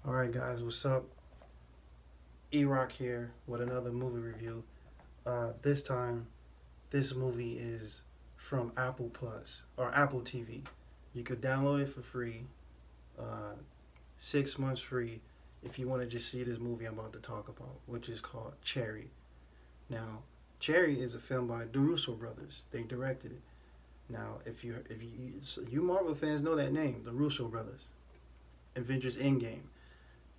Alright guys, what's up? E-Rock here with another movie review. This time, this movie is from Apple Plus or Apple TV. You could download it for free, uh, 6 months free, if you want to just see this movie I'm about to talk about, which is called Cherry. Now, Cherry is a film by the Russo brothers. They directed it. Now, if you Marvel fans know that name, the Russo brothers, Avengers Endgame.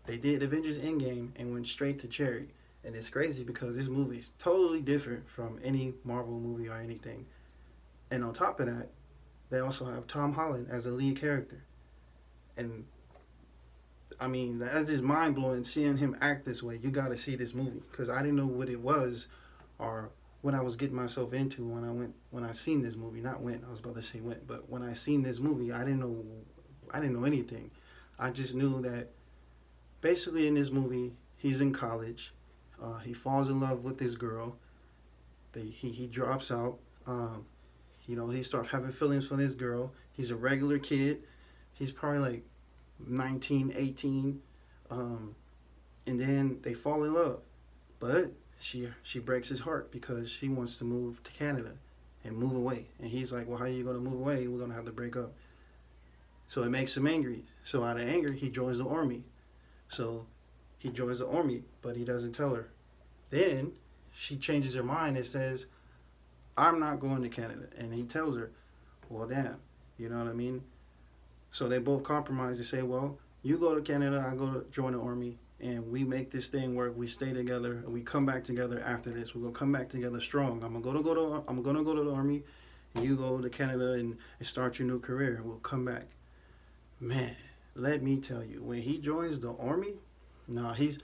They did Avengers Endgame and went straight to Cherry. And it's crazy because this movie is totally different from any Marvel movie or anything. And on top of that, they also have Tom Holland as a lead character. And I mean, that's just mind blowing seeing him act this way. You got to see this movie because I didn't know what it was or what I was getting myself into when I seen this movie. Not when I was about to say when, but when I seen this movie, I didn't know anything. I just knew that basically in this movie, he's in college. He falls in love with this girl. He drops out. He starts having feelings for this girl. He's a regular kid. He's probably like 19, 18. Um, and then they fall in love. But she breaks his heart because she wants to move to Canada and move away. And he's like, well, how are you going to move away? We're going to have to break up. So it makes him angry. So out of anger, he joins the army. So he joins the army, but he doesn't tell her. Then she changes her mind and says, I'm not going to Canada. And he tells her, well, damn, you know what I mean? So they both compromise and say, well, you go to Canada, I go to join the army, and we make this thing work. We stay together, and we come back together after this. We're gonna come back together strong. I'm gonna go to the army, and you go to Canada and start your new career. And we'll come back. Man, let me tell you, when he joins the army, nah, he's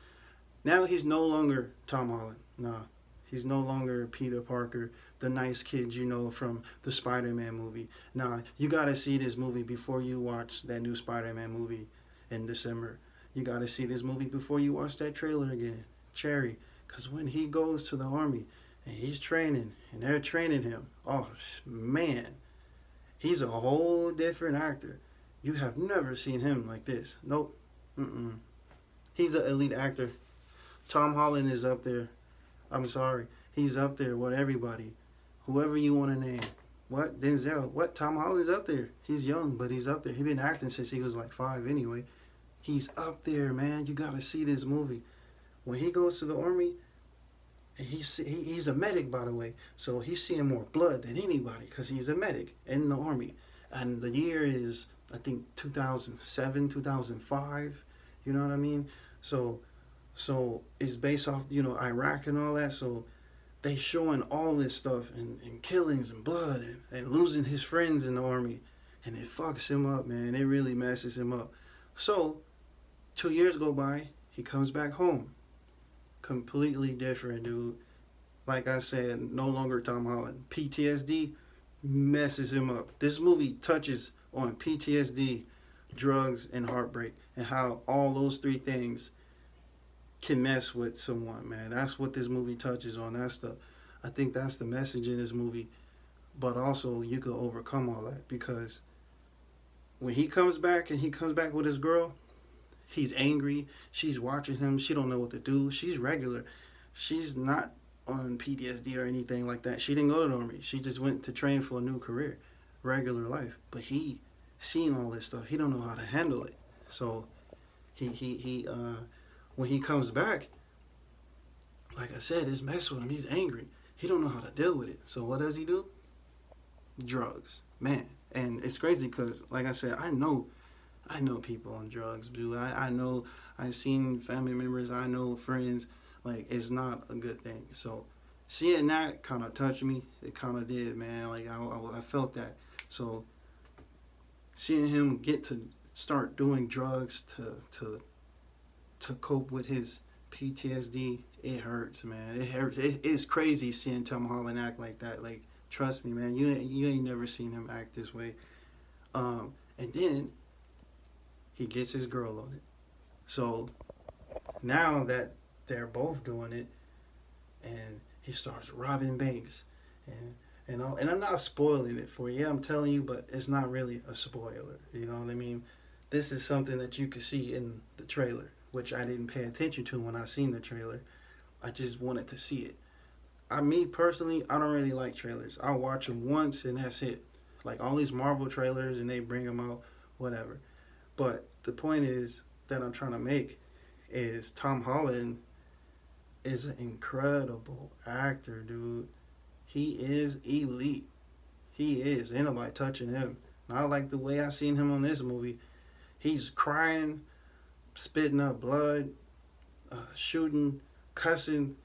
no longer Tom Holland. Nah, he's no longer Peter Parker, the nice kid you know from the Spider-Man movie. Nah, you gotta see this movie before you watch that new Spider-Man movie in December. You gotta see this movie before you watch that trailer again, Cherry. Cause when he goes to the army and he's training and they're training him, oh man, he's a whole different actor. You have never seen him like this. Nope. Mm-mm. He's an elite actor. Tom Holland is up there. I'm sorry. He's up there with everybody. Whoever you want to name. What? Denzel. What? Tom Holland's up there. He's young, but he's up there. He's been acting since he was like 5 anyway. He's up there, man. You got to see this movie. When he goes to the army, he's a medic, by the way. So he's seeing more blood than anybody because he's a medic in the army. And the year is, I think, 2007, 2005. You know what I mean? So it's based off Iraq and all that. So they showing all this stuff and killings and blood and losing his friends in the army, and it fucks him up, man. It really messes him up. So 2 years go by, he comes back home, completely different, dude. Like I said, no longer Tom Holland. PTSD messes him up. This movie touches on PTSD, drugs, and heartbreak, and how all those three things can mess with someone, man. That's what this movie touches on. I think that's the message in this movie. But also, you could overcome all that because when he comes back and he comes back with his girl, he's angry. She's watching him. She don't know what to do. She's regular. She's not on PTSD or anything like that. She didn't go to the army. She just went to train for a new career, regular life. But he seen all this stuff. He don't know how to handle it. So he when he comes back, like I said, it's mess with him. He's angry. He don't know how to deal with it. So what does he do? Drugs, man. And it's crazy because, like I said, I know people on drugs, dude. I know. I seen family members. I know friends. Like, it's not a good thing. So seeing that kind of touched me. It kind of did, man. Like I felt that. So seeing him get to start doing drugs to cope with his PTSD, it hurts, man. It hurts. It's crazy seeing Tom Holland act like that. Like, trust me, man. You ain't never seen him act this way. And then he gets his girl on it. So now that they're both doing it, and he starts robbing banks, and I'm not spoiling it for you. Yeah, I'm telling you, but it's not really a spoiler. You know what I mean? This is something that you could see in the trailer, which I didn't pay attention to when I seen the trailer. I just wanted to see it. Me personally, I don't really like trailers. I watch them once and that's it. Like all these Marvel trailers and they bring them out, whatever. But the point is that I'm trying to make is Tom Holland is an incredible actor, dude. He is elite. He is. Ain't nobody touching him. And I like the way I seen him on this movie. He's crying, spitting up blood, shooting, cussing,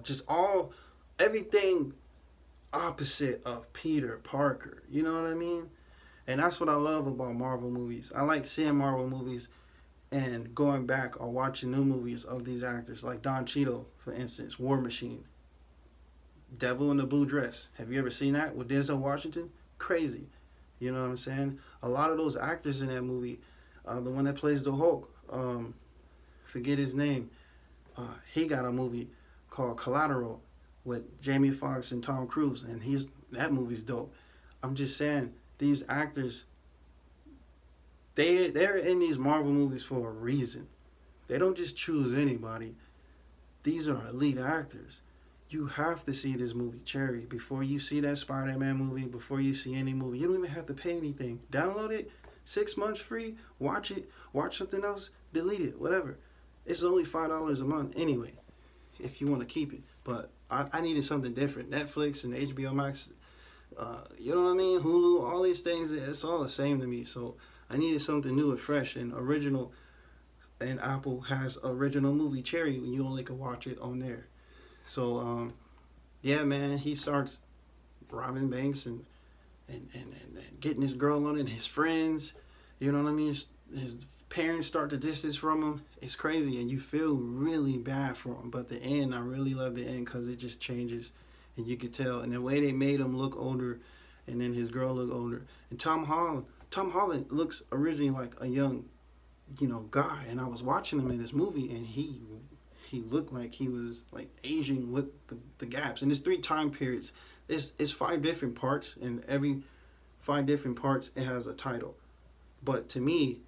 just all everything opposite of Peter Parker. You know what I mean? And that's what I love about Marvel movies. I like seeing Marvel movies and going back or watching new movies of these actors, like Don Cheadle, for instance, War Machine, Devil in the Blue Dress. Have you ever seen that with Denzel Washington? Crazy. You know what I'm saying? A lot of those actors in that movie, the one that plays the Hulk, forget his name. He got a movie called Collateral with Jamie Foxx and Tom Cruise, and that movie's dope. I'm just saying these actors, they're in these Marvel movies for a reason. They don't just choose anybody. These are elite actors. You have to see this movie, Cherry, before you see that Spider-Man movie, before you see any movie. You don't even have to pay anything. Download it, 6 months free, watch it, watch something else, delete it, whatever. It's only $5 a month anyway, if you want to keep it. But I needed something different. Netflix and HBO Max, you know what I mean? Hulu, all these things, it's all the same to me. So I needed something new and fresh and original. And Apple has original movie Cherry when you only can watch it on there. So yeah, man, he starts robbing banks and getting his girl on it, and his friends, you know what I mean? His parents start to distance from him. It's crazy, and you feel really bad for him. But the end, I really love the end because it just changes, and you could tell. And the way they made him look older, and then his girl look older. And Tom Holland looks originally like a young, guy. And I was watching him in this movie, and he looked like he was like aging with the gaps. And there's 3 time periods. It's 5 different parts, and every 5 different parts it has a title. But to me,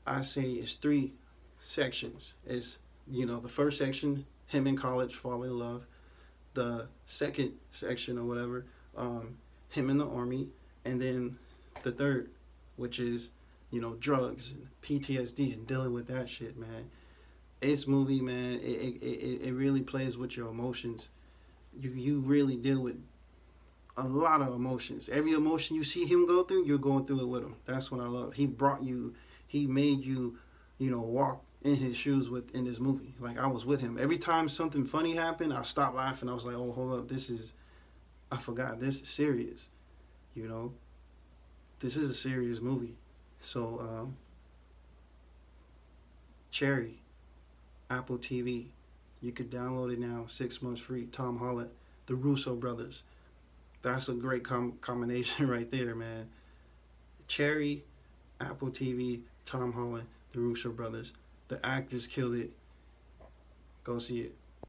I say it's 3 sections. It's the first section, him in college falling in love. The second section or whatever, him in the army, and then the third, which is drugs and PTSD and dealing with that shit, man. It's movie, man. It really plays with your emotions. You really deal with a lot of emotions. Every emotion you see him go through, you're going through it with him. That's what I love. He made you, walk in his shoes in this movie. Like I was with him. Every time something funny happened, I stopped laughing. I was like, oh, hold up, I forgot, this is serious. This is a serious movie. So, Cherry, Apple TV. You could download it now, 6 months free. Tom Holland, the Russo brothers. That's a great combination right there, man. Cherry, Apple TV, Tom Holland, the Russo brothers. The actors killed it. Go see it.